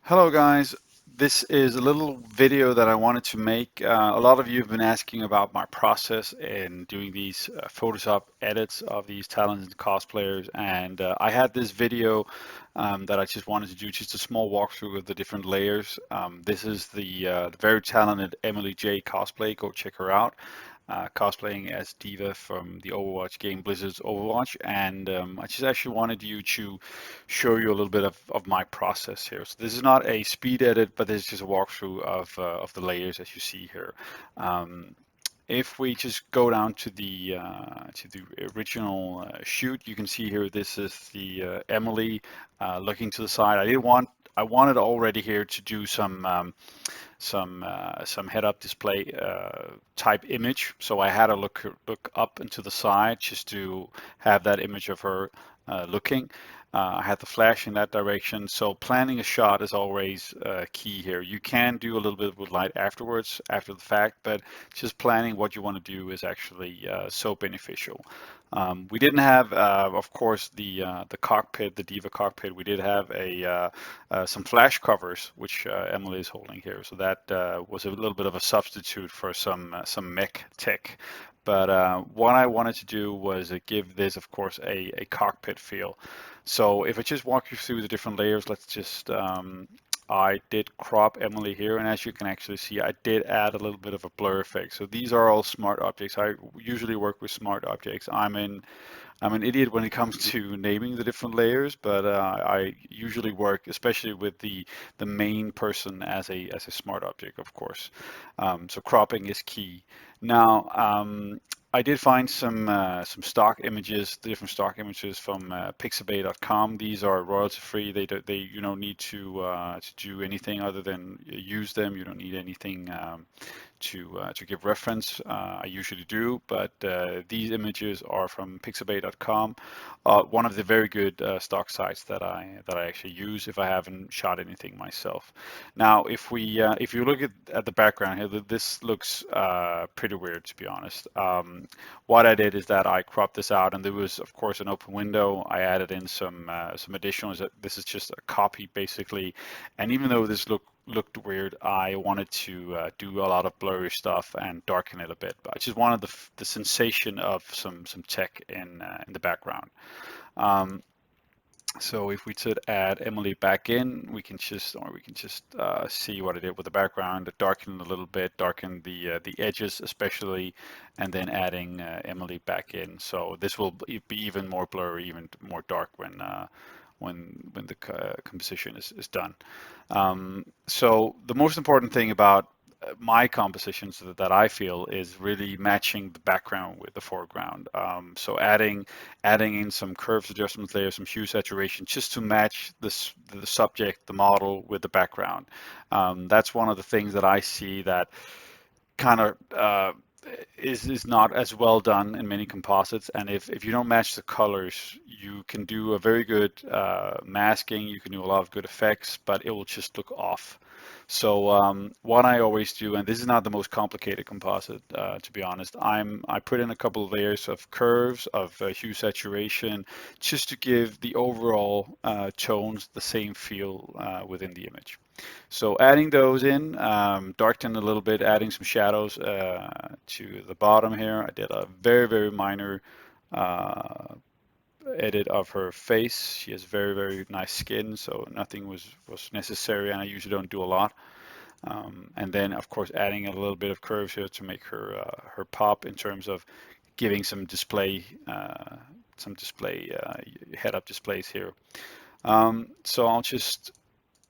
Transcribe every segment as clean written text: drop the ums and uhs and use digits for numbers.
Hello guys, this is a little video that I wanted to make. A lot of you have been asking about my process in doing these Photoshop edits of these talented cosplayers, and I had this video that I just wanted to do, just a small walkthrough of the different layers. This is the very talented Emily J cosplay. Go check her out. Cosplaying as D.Va from the Overwatch game, Blizzard's Overwatch, and I just actually wanted you to show you a little bit of my process here. So this is not a speed edit, but this is just a walkthrough of the layers as you see here. Um, if we just go down to the original shoot, you can see here this is the Emily looking to the side. I wanted already here to do some head-up display type image. So I had to look up and to the side just to have that image of her looking. I had the flash in that direction. So planning a shot is always key here. You can do a little bit with light afterwards, after the fact, but just planning what you want to do is actually so beneficial. We didn't have, of course, the cockpit, the D.Va cockpit. We did have some flash covers, which Emily is holding here. So that was a little bit of a substitute for some mech tech. But what I wanted to do was give this, of course, a cockpit feel. So if I just walk you through the different layers, let's just I did crop Emily here, and as you can actually see, I did add a little bit of a blur effect. So these are all smart objects. I usually work with smart objects. I'm an idiot when it comes to naming the different layers, but I usually work, especially with the main person as a smart object, of course. So cropping is key. Now, I did find some stock images, the different stock images from pixabay.com. These are royalty free. They you don't need to do anything other than use them. You don't need anything to give reference. I usually do, but these images are from pixabay.com, one of the very good stock sites that I actually use if I haven't shot anything myself. Now, if you look at the background here, this looks pretty weird, to be honest. What I did is that I cropped this out, and there was, of course, an open window. I added in some additionals. This is just a copy, basically, and even though this looked weird, I wanted to do a lot of blurry stuff and darken it a bit. But I just wanted the sensation of some tech in the background. Um, so if we could add Emily back in, we can just see what I did with the background, darken it a little bit, darken the edges especially, and then adding Emily back in. So this will be even more blurry, even more dark when the composition is done. So the most important thing about my compositions that I feel is really matching the background with the foreground. So adding in some curves adjustments there, some hue saturation, just to match the subject, the model with the background. That's one of the things that I see that kind of is not as well done in many composites. And if you don't match the colors, you can do a very good masking, you can do a lot of good effects, but it will just look off. So what I always do, and this is not the most complicated composite, to be honest, I put in a couple of layers of curves, of hue saturation, just to give the overall tones the same feel within the image. So adding those in, darken a little bit, adding some shadows to the bottom here. I did a very minor edit of her face. She has very nice skin, so nothing was necessary, and I usually don't do a lot. And then, of course, adding a little bit of curves here to make her pop in terms of giving some display head-up displays here. So I'll just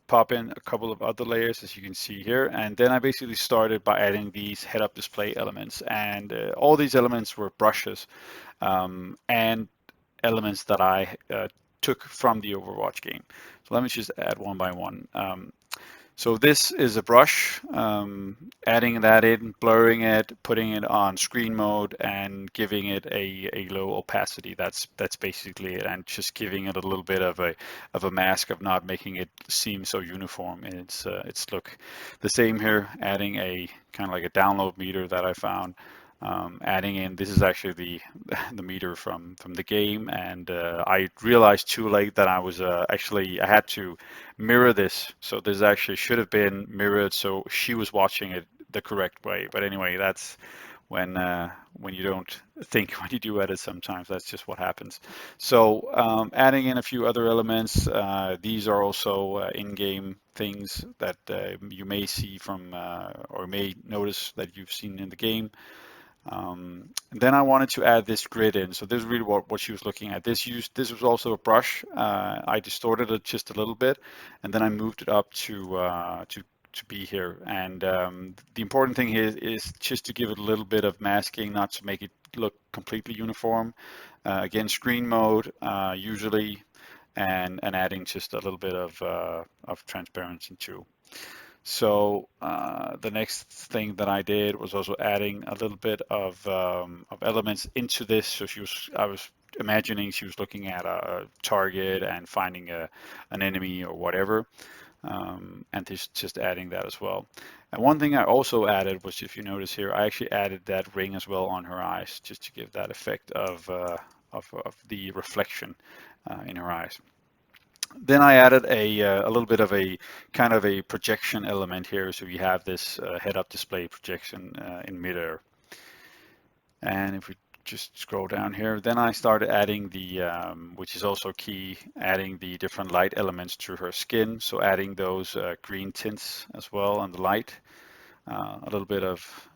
pop in a couple of other layers, as you can see here, and then I basically started by adding these head-up display elements, and all these elements were brushes and elements that I took from the Overwatch game. So let me just add one by one. So this is a brush, adding that in, blurring it, putting it on screen mode, and giving it a low opacity. That's basically it, and just giving it a little bit of a mask of not making it seem so uniform in its look. The same here, adding a kind of like a download meter that I found. Adding in, this is actually the the meter from the game, and I realized too late that I was actually I had to mirror this. So this actually should have been mirrored, so she was watching it the correct way. But anyway, that's when you don't think when you do edit. Sometimes that's just what happens. So adding in a few other elements. These are also in-game things that you may see from or may notice that you've seen in the game. Then I wanted to add this grid in. So this is really what she was looking at. This was also a brush. I distorted it just a little bit, and then I moved it up to be here. And the important thing here is just to give it a little bit of masking, not to make it look completely uniform. Again, screen mode usually, and adding just a little bit of transparency too. So the next thing that I did was also adding a little bit of elements into this. So I was imagining she was looking at a target and finding an enemy or whatever, and just adding that as well. And one thing I also added was, if you notice here, I actually added that ring as well on her eyes, just to give that effect of the reflection in her eyes. Then I added a little bit of a kind of a projection element here. So you have this head-up display projection in midair. And if we just scroll down here, then I started adding the, which is also key, adding the different light elements to her skin. So adding those green tints as well on the light, a little bit of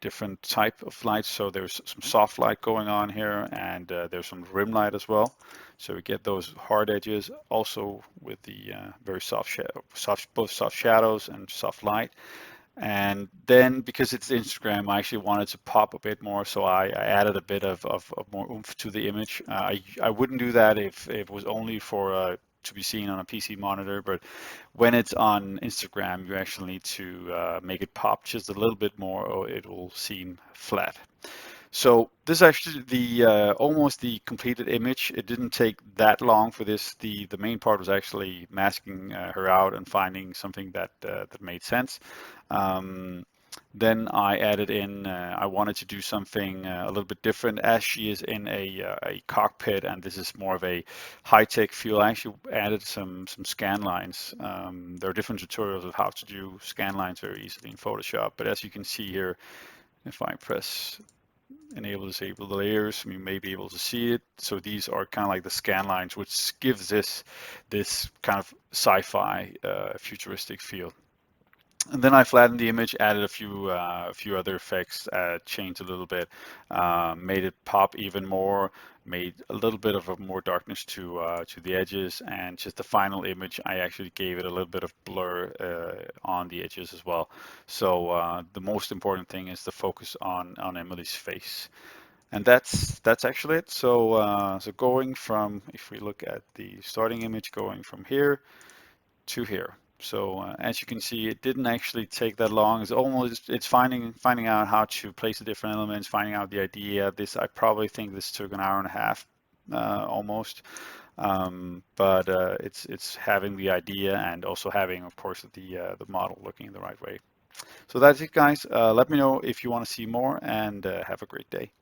different type of lights. So there's some soft light going on here, and there's some rim light as well. So we get those hard edges also with the very soft shadow, both soft shadows and soft light. And then because it's Instagram, I actually wanted to pop a bit more, so I added a bit of more oomph to the image. I wouldn't do that if it was only for to be seen on a PC monitor, but when it's on Instagram, you actually need to make it pop just a little bit more, or it will seem flat. So this is actually the almost the completed image. It didn't take that long for this. The main part was actually masking her out and finding something that made sense. Um, then I added in, I wanted to do something a little bit different as she is in a cockpit, and this is more of a high-tech feel. I actually added some scan lines. There are different tutorials of how to do scan lines very easily in Photoshop, but as you can see here, if I press enable disable the layers, you may be able to see it. So these are kind of like the scan lines, which gives this kind of sci-fi futuristic feel. And then I flattened the image, added a few other effects, changed a little bit, made it pop even more, made a little bit of a more darkness to the edges, and just the final image, I actually gave it a little bit of blur on the edges as well. So the most important thing is the focus on Emily's face. And that's actually it. So so going from, if we look at the starting image, going from here to here. So as you can see, it didn't actually take that long. It's finding out how to place the different elements, finding out the idea. This, I probably think this took an hour and a half almost. But it's having the idea and also having, of course, the model looking the right way. So that's it, guys. Let me know if you want to see more, and have a great day.